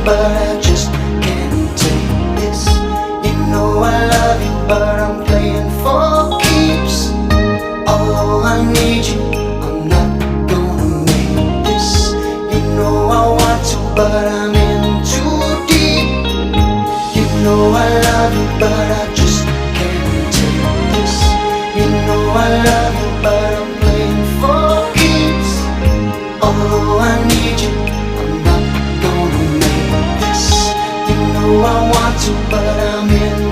but I just can't take this. You know I love you, but I'm playing for keeps. Although I need you, I'm not gonna make this. You know I want to, but I'm in too deep. You know I love you, but I just can't take this. You know I love you, but I'm playing for keeps. Although I need you, I'm not gonna make this. You know I want to, but I'm in